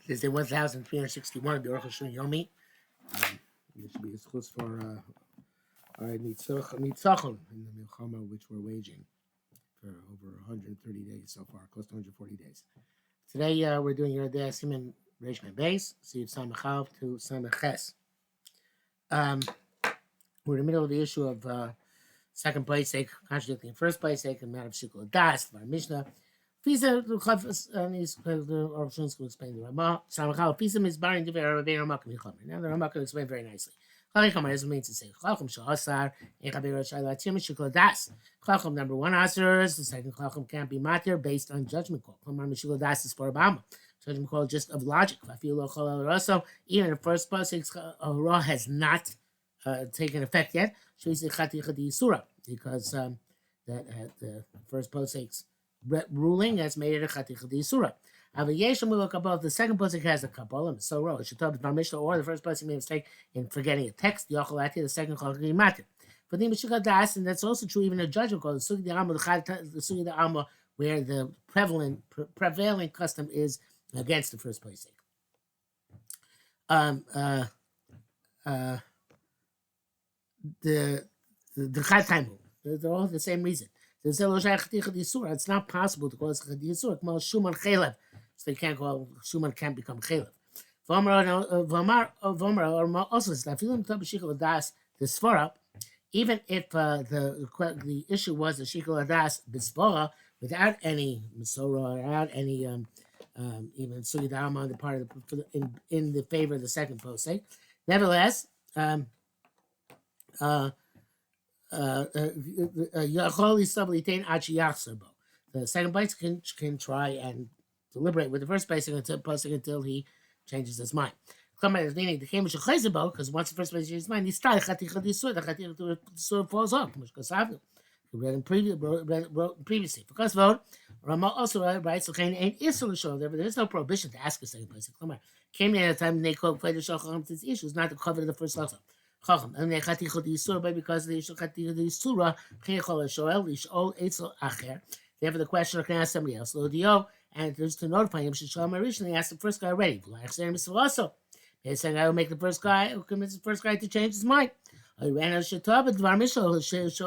This is day 1361 of the Arukh HaShulchan Yomi. This should be a schus for Nitzachon in the Milchama, which we're waging for over 130 days so far, close to 140 days. Today we're doing your day Siman Reish Mem Beis, Siv Samachav to Samaches. We're in the middle of the issue of second place sake, contradicting first place sake, and matter of Shikul Das, our Mishnah. Fisa and he's or Shulchan will explain the Ramah. Samachal Fisa is barring the Ramah Milchama. Now the Ramah can explain very nicely. Chacham is means to say Chacham Shahasar and Chaver Shailat Shim Shikul Das. Chacham number one asers. The second Chacham can't be matir based on judgment call. Klamar Mishikul Das is for Obama. Judgment call just of logic. Also, even the first pasuk Ra has not taken effect yet. Because the first pasuk's ruling has made it a chaticha d'isura. We look above. The second pasuk has a kabbalah, so row. It should talk about Mishnah, or the first pasuk made a mistake in forgetting a text. The second called matir. But the mishukah das, and that's also true even in a judgment called the sugi the alma, where the prevailing custom is against the first pasuk. The chataimu, they're all the same reason. It's not possible to call it Chadisur. Shuman Chelev. So they can't call Shuman can't become Chelev. Vomar also says that the Svara, even if the issue was the Shikul Adas Bisvara without any Masorah, without any even Sugidama on the part of in the favor of the second posting. Nevertheless, the second base can try and deliberate with the first base until he changes his mind. Because once the first base changes his mind, the falls off. We read previously. Because vote, Rama also writes, there is no prohibition to ask a second place. Came in at a time they played the Shacham, this issue is not to cover the first letter. And they because the Surah, therefore the questioner can ask somebody else. And just to notify him, originally asked the first guy already. They're saying I will make the first guy who commits the first guy to change his mind. And show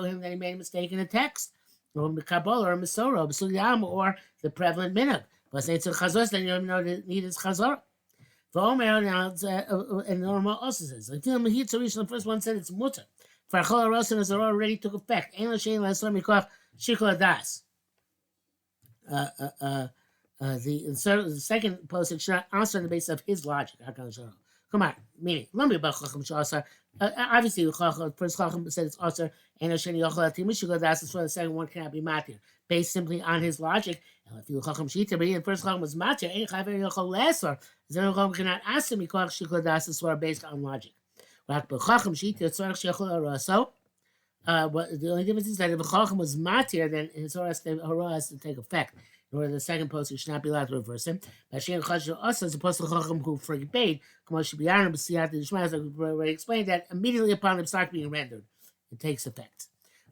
him that he made a mistake in a text, or Kabbalah, or Masorah, or the prevalent minhag. But then you don't know that need is chazorah. And Norma also says, the first one said it's mutter. For Chol Rosan as already took effect. The second posting should not answer on the basis of his logic. Come on, meaning, obviously, the first Chacham said it's also, and the second one cannot be matir, based simply on his logic. And if you Chacham Shita, but the first Chacham was matir, then Chacham cannot ask him because Shikul Das is based on logic. So, the only difference is that if a Chacham was matir, then his hora has to take effect. In order the second post, should not be allowed to reverse him. Hashem also as opposed to Chacham who forbade, as we already explained, that immediately upon the psak being rendered, it takes effect.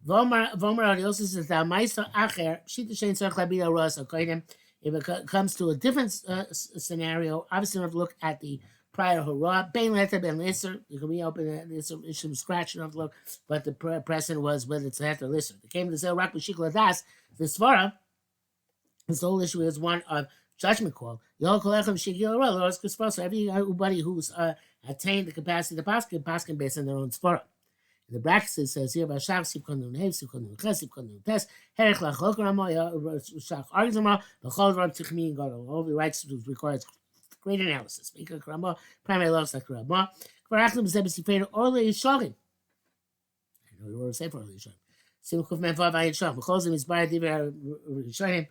Vomar also says that Ma'isa Acher, Shita Shein Tzarich Labid Roas Akoyim. If it comes to a different scenario, obviously we have to look at the prior hurrah. Ben Letter, Ben Lisser. You can reopen this issue from scratch, you don't have to look, but the precedent was whether it's Letter Lisser. It came to Zel Rak B'Shikul Adas, the Svara. This whole issue is one of judgment call. Everybody who's attained the capacity to paskin based on their own svara. In the brackets it says here about Shach Sivkon Nun Hev Sivkon Nun Ches Sivkon Nun Tes Herech Lachok Ramoya Shach argues Ramoya the Chol Ram Tichmi and Gadol. All the rights requires great analysis. Because Ramoya primary laws like Ramoya Kvarachlim Zebesifein Orle Yishalim. I know the word say for Orle Yishalim. Simchuf Menvav Ayin Shach B'Chozim is Bar Diver Yishalim.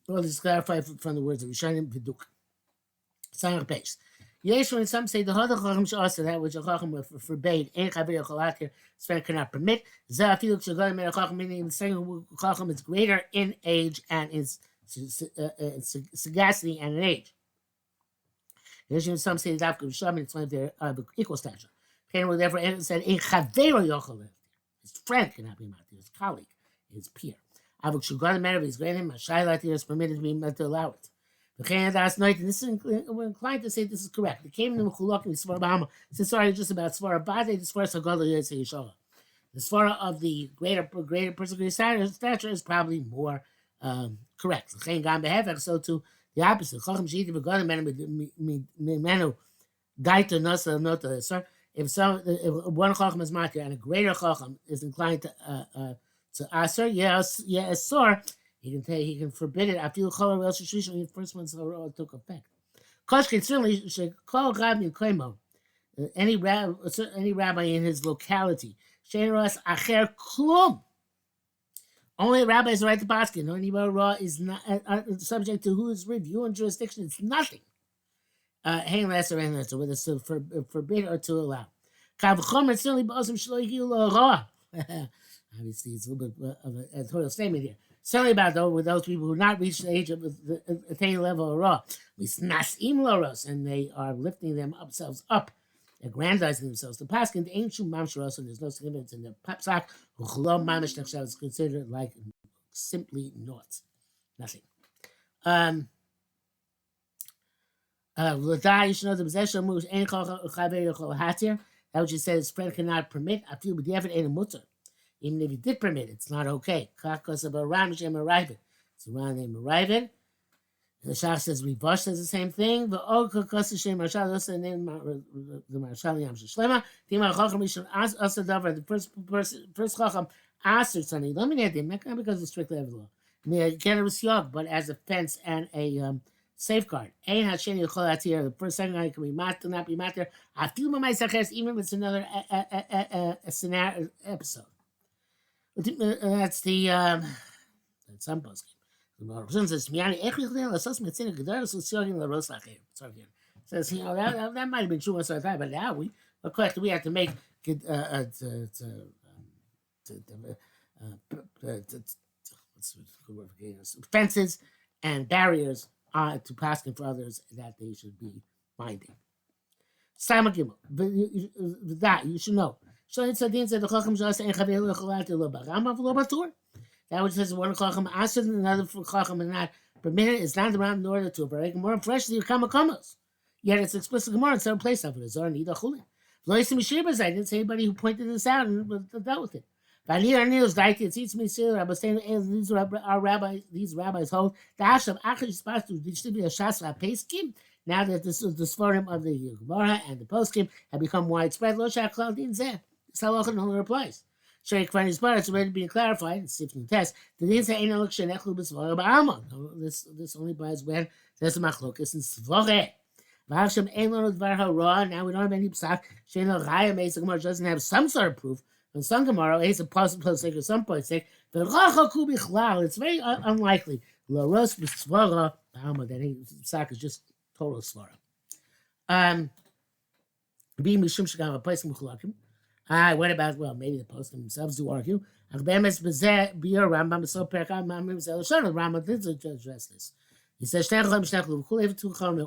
Well, this is clarified from the words of Rishonim Viduk. Sign page. Yes, when some say the Hoda Chacham Shasa, that which a Chacham forbade, and Chaver Chalatir, Sven cannot permit. Zafiluk Shagal Mer Chacham, meaning the second Chacham is greater in age and in sagacity and in age. Yes, when some say the Dafka Rishonim, it's one of their equal stature. Cain will therefore said, in Chaver Yochel, his friend cannot be matir, his colleague, his peer. Avuk Shugan Merav is granted, Mashai Latir is permitted to be meant to allow it. And this is we're inclined to say this is correct. It came in the Mechulakim Svar Bahama. Since sorry, just about Svar Bade, the Svar Sagadol Yosei Yeshala. The Svara of the greater person, greater stature is probably more correct. So too, the opposite. Chacham Shiti Begadim Menu Gaita Nasa Nota. Sir, if one Chacham is matir and a greater Chacham is inclined to Aser, yes, sir, he can forbid it. I feel Cholor Rosh Hashanah when the first one took effect. Koshkin certainly should call God in Klemo. Any rabbi in his locality. Sheiras Acher Klum. Only a rabbi is right to basket. No anybody raw is not subject to whose review and jurisdiction. It's nothing. Hang less or less, whether it's to forbid or to allow. Kavchomer certainly ba'osim shlo yigiu lo raw. Obviously, it's a little bit of a total statement here. Certainly about though with those people who not reached the age of the attaining level of raw. We snasim loros, and they are lifting themselves up, aggrandizing themselves. The paskin the ancient mamsharos, and there's no significance in the papsak. Uchlom mamish nechshav is considered like simply naught, nothing. You should know the possession moves ain't hatir. That which it says his friend cannot permit. I feel with the effort ain't a mutter. Even if he did permit it, it's not okay. Kakos of Aram Shem Arrived. It's around name Arrived. The Shach says Rivosh says the same thing. The Og Kakos Shem Marshal also name the Marshal Yam Shlema. Tima Chacham Mishon Asa Davar. The first Chacham answered something. Eliminate him, not because of strict level law. I mean, get a Risyog, but as a fence and a safeguard. Ein Hasheni Yechol Atir. The first second guy can be matter, not be matter. I feel my Saches, even if it's another scenario episode. That's the that's some post game. Says that might have been true once I thought, but now of course we have to make what's the good word for fences and barriers to paskin for others that they should be minding. That you should know. So it's a thing that the Chacham just ain't Chavel Chalati Lo Barama Lo Batur. That which says one Chacham asked and another Chacham and not permitted is not around in order to break more freshly you come a Yet it's explicit Gemara in some place of it. Is or Nida Chulin. Lois Mishibas, I didn't say anybody who pointed this out and dealt with it. Vanir Nils Daiti, it seems to me still, I was saying these rabbis hold the Hashem Achish supposed to distribute a Shasra Peskim. Now that the Sforim of the Gemara and the Poskim have become widespread, Lo Shach Chaldean Zeh. This halacha no longer applies. Sheikh Fanny's bar, it's already being clarified. It's sifting test. The didn't say ain't look shenechlu b'svara ba'alma. This only applies when there's a machlokas in svare. V'hashem ain't lo dvar hara. Now we don't have any psak. Shein lo raya meis Gemara doesn't have some sort of proof. When some Gemara is a possible sake or some point sake. V'racha ku bichlal. It's very unlikely. Lo ros b'svara ba'alma. That psak is just total svara. Being mishum shagam a place muchulakim. What about, well, maybe the post themselves do argue. Rambam did address this. He says, two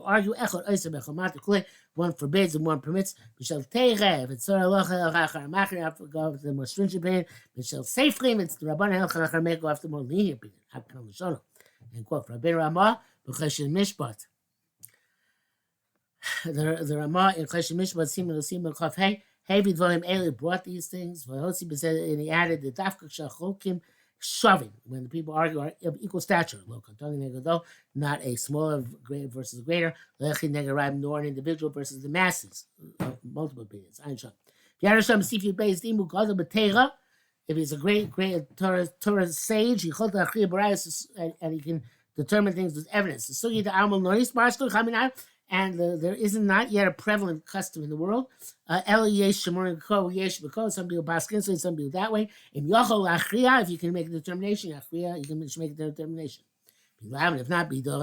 argue, one forbids and one permits. If it's the more stringent opinion, safely, if it's the Rabban go after the more lenient opinion. And quote, Rabbi Ramah, Mishpat. The Ramah in Chesed Mishpat, Simon Chaf Hey. Heavy volume Eli brought these things. And he added the Dafka Shachokim shoving when the people argue are of equal stature. Not a smaller versus greater. Nor an individual versus the masses. Multiple opinions. If he's a great Torah sage, and he can determine things with evidence. And there isn't not yet a prevalent custom in the world. Some people baskin, some people that way. If you can make a determination, you can make a determination. If not, be the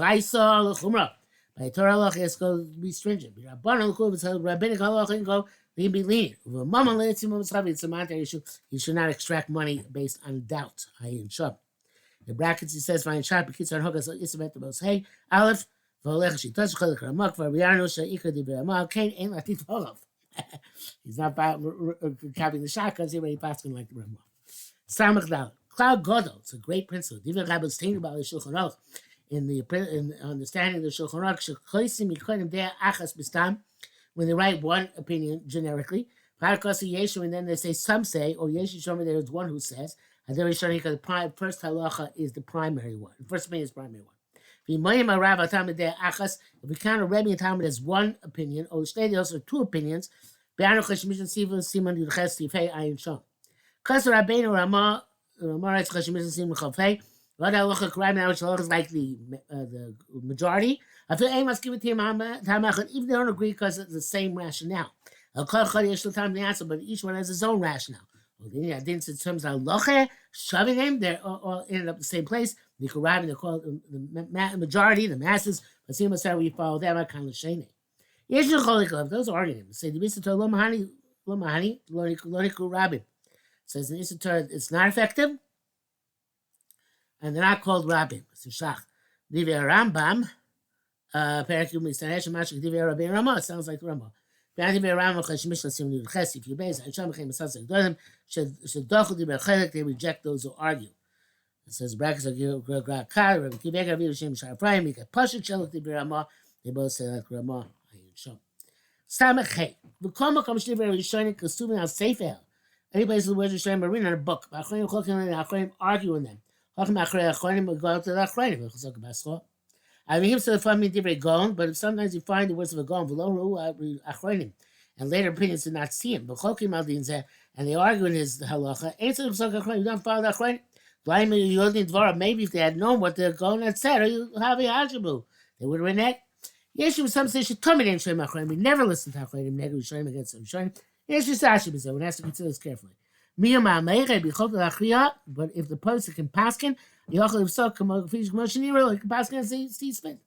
by Torah Allah has to be stringent. Rabbinic Allah can go, he can be lenient. It's a monetary issue. You should not extract money based on doubt. In brackets, he says, "Fine sharp, kids are hookers, isabet the most. Hey, Aleph. He's not copying the shot because he already passed him like the Ramah. Samach Dal. Cloud Godel. It's a great principle. in the understanding of the Shulchan Aruch, when they write one opinion generically, and then they say some say, or there is one who says, and then the first halacha is the primary one. The first opinion is the primary one. If we count a Rebbe and Talmud as one opinion, or the also two opinions, what halacha right now, which halacha is like the majority. I feel I must give it to him, even they don't agree because it's the same rationale. The answer, but each one has his own rationale. I think in terms of halacha, shoving them, they're all ended up the same place. The Kurabim, they call the majority, the masses. But see, we follow them. I kind of shane it. Those are arguments. Say the Mishnah lo mahani lo Kurabim. Says in Isser it's not effective. And they're not called rabbim. It's a shach. Divya Rambam, Perikum Mistanesh, Mashik Divya Rabbi Ramah. It sounds like Ramah. Divya Rambam, Cheshmish Lasim Nuches. If you base, and Shamachem Masasek Dodim, Shadochu Divya Chelek, they reject those who argue. It says, brackets of Gra Kar, Rabbi Kibek, Rabbi Hashem Sharafraim, Mika Pashik Shelek Divya Ramah. They both say like Ramah. Samachay. The Koma comes to Divya Rishonim, consuming on Sefer. Any place the words Rishonim are written in a book. Achronim Chokim and Achronim arguing them. But sometimes you find the words of a Gaon, and later opinions did not see him. And they argue in his halacha. You don't follow the maybe if they had known what the Gaon had said, they would have reneged. Yeshu some say we never listen to Achronim against them. Yeshu one has to consider this carefully. But if the person can paskin, you can paskin and see spin.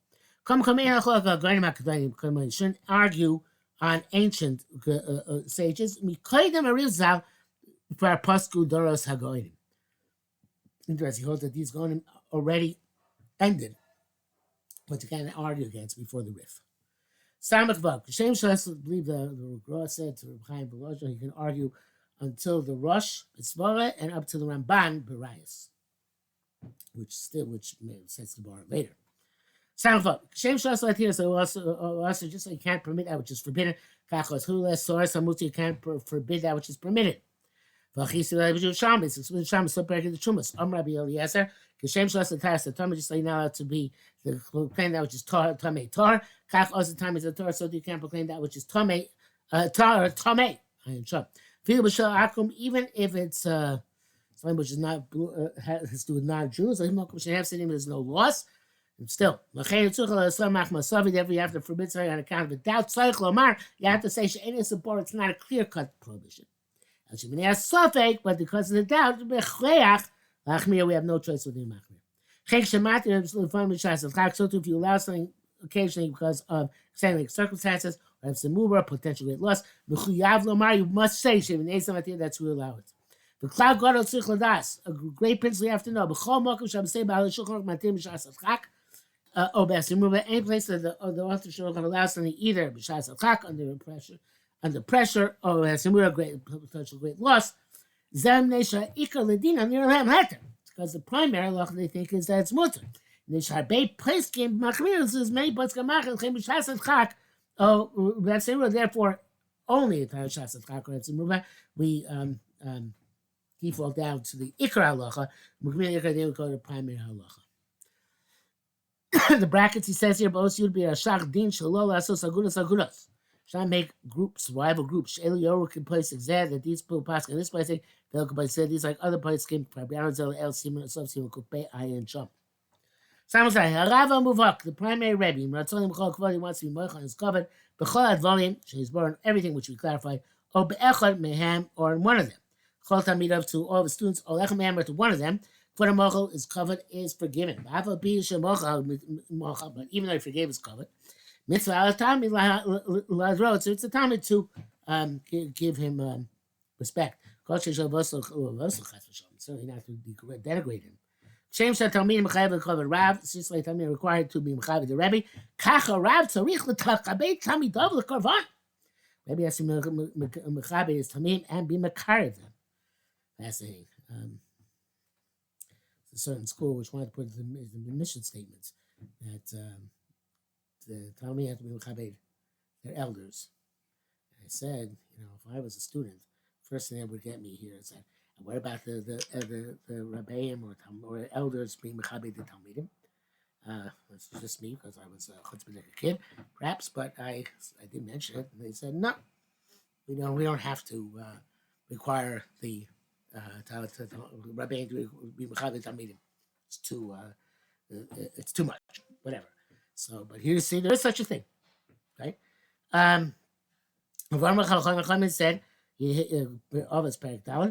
Shouldn't argue on ancient sages. For Pasku Doros Hagoinim. Interesting, he holds that these Gonim already ended, but you can't argue against before the Rif. Samach Vak. Shem Shas, believe the Gra said to Chaim Belozha, he can argue until the Rosh Mitzvah and up to the Ramban B'Rayas, which sets the bar later. Sound up. Shem Shas right here, so also just like you can't permit that which is forbidden. Kachos Hula Source Hamutzi, you can't forbid that which is permitted. Shabbos, so back in the Chumas. Rabbi Eliezer, Kishem Shas the Taras the Tamid, just like you're not allowed to be the proclaim that which is Tamei Tar. Kach also time is a Tar, so you can't proclaim that which is Tamei Tar or Tamei. I am sure. Even if it's something which is not has to do with non-Jews, there's no loss. And still, therefore you have to forbid something on account of a doubt. You have to say it's not a clear-cut prohibition. But because of the doubt, we have no choice with the machmir. So too, if you allow something occasionally because of extenuating circumstances or have some mover, potential great loss, you must say that's who allow it. The cloud god of Tzich a great principle you have to know. Any place that the author Shulchan allows something either under pressure or has some great potential great loss. Because the primary law they think is that it's mutter. Place game is made, but therefore only if we default down to the ikar halacha. They would go to primary halacha. The brackets he says here, both you'd be a shach din shalol asos agudas. Should I make groups, rival groups? Eliyahu can place exact that these people pass in this place. They'll say these like other places came from El Simon, Sub Simon, Kupe, Ayin Sham. Simon said, Harava Muvak, the primary Rebbe, Ratzolim Chol Kvod, he wants to be Moich on his covet, Bechol Advolim, she's born everything which we clarified, or Be'echad Meham, or in one of them. Chol Tamidov to all the students, or Lechem Meham, or to one of them. Kvod Mochel is covered, is forgiven. But even though he forgave his covet, Mitzvah al-Tami la-Ladro, so it's a time to give him respect. Certainly not to denigrate him. Shem said Talmidim Mechayev L'Kovet Rav. It's just like Talmidim required to be Mechayev the Rebbe. Kacha Rav Tzarich L'Takabei Talmidov L'Korban. Rebbe has to Mechayev his Talmidim and be Mekarev them. Fascinating. It's a certain school which wanted to put the mission statements. that the Talmud have to be mechabed their elders. And I said, if I was a student, first thing that would get me here is that, what about the Rabbeim or elders being mechabed the Talmidim? It's just me because I was like a kid, perhaps, but I did mention it, and they said no, we don't have to require the Rabbein to be mechabed Talmidim. It's too much, whatever. So, but here you see there is such a thing, right? Said, of his the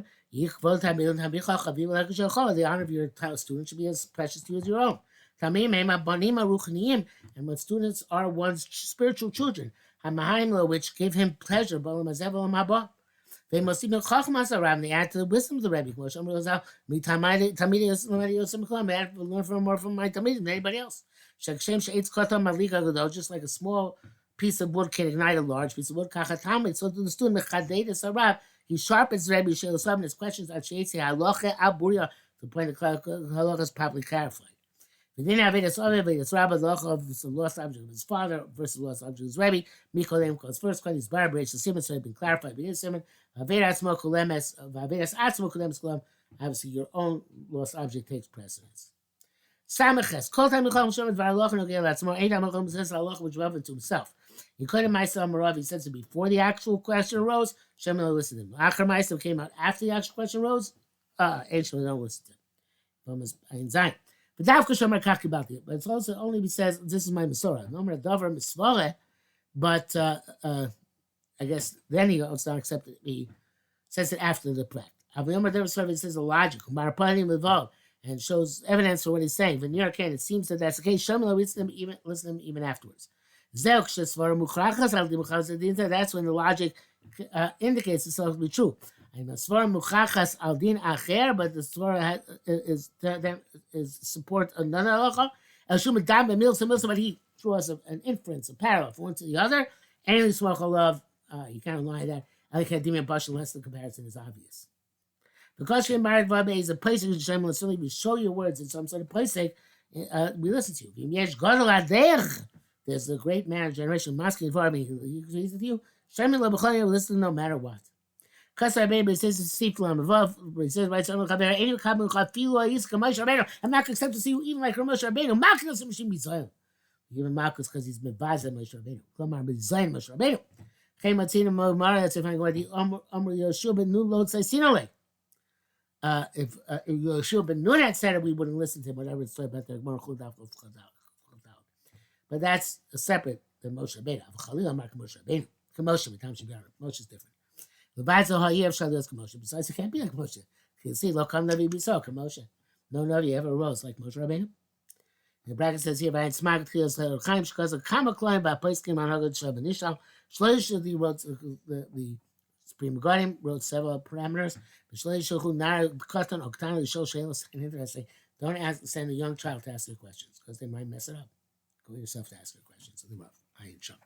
honor of your student should be as precious to you as your own. And when students are one's spiritual children, which give him pleasure, they must even around the add to the wisdom of the Rebbe. Learn from more from my Talmidim than anybody else. Just like a small piece of wood can ignite a large piece of wood. So to the student, he sharpens Rebbe his questions at the point the halacha is properly clarified. We didn't have Vedas Rabbi, the lost object of his father versus the lost object of his Rebbe. Mikolem, because first question is Barbarish, the Simon, so it's been clarified. Vedas Simon, Vedas Mokulemes, Vedas Atzmokulemes Kolem. Obviously, your own lost object takes precedence. Samiches, Kol Time Michal Shemet Varaloch Nogel. That's more 8 Amachom says Allah, which relevant to himself. He couldn't myself Marav. He says it before the actual question arose. Shemet listened to him. Achar Meisav came out after the actual question arose. Shemet don't listen to him. From his Zion. But it's also only says this is my Masorah. Nomer Dover Misvare, but I guess then he also not accepted. He says it after the pract. Aviomer Dover says a logic. And shows evidence for what he's saying. When it seems that that's the case. Shemla listen to him even afterwards. That's when the logic indicates itself to be true. But the svara is support another halacha. But he draws an inference, a parallel from one to the other. And you can't lie that. Unless the comparison is obvious. Because you're married, is a place in Shem, we show your words in some sort of place, we listen to you. There's a great man of generation, masking for me, he's with you. Shem will listen no matter what. Because our baby says to see from above, he says, right, I'm not going to accept to see you even like Moshe Rabbeinu. Malchus is machine Mitzrayim. Even Malchus because he's been Vazah Moshe Rabbeinu. Klamar Mitzrayim Moshe Rabbeinu. Came at Tina Mara, that's if I go to the Amr Yoshua ben Nun Lod Sinole. If Yoshua ben Nun had said it, we wouldn't listen to him, whatever it's about the but that's a separate than Moshe Rabbeinu. Chalil Mark Moshe Rabbeinu. Moshe is different. Besides, it can't be like Moshe. You see, Lokam Navi Biso, Moshe. No Navi ever rose like Moshe Rabbeinu. The bracket says here, by Smag Tchios Chaim Shkaz, a Kamakloim by Paiskim on Hagad Shabanishal. Shloish wrote the Supreme Guardian wrote several parameters. But Shloish who Nar Katan Oktan Shol Shailos and interesting. Don't send a young child to ask their questions because they might mess it up. Go yourself to ask your questions. I ain't sure.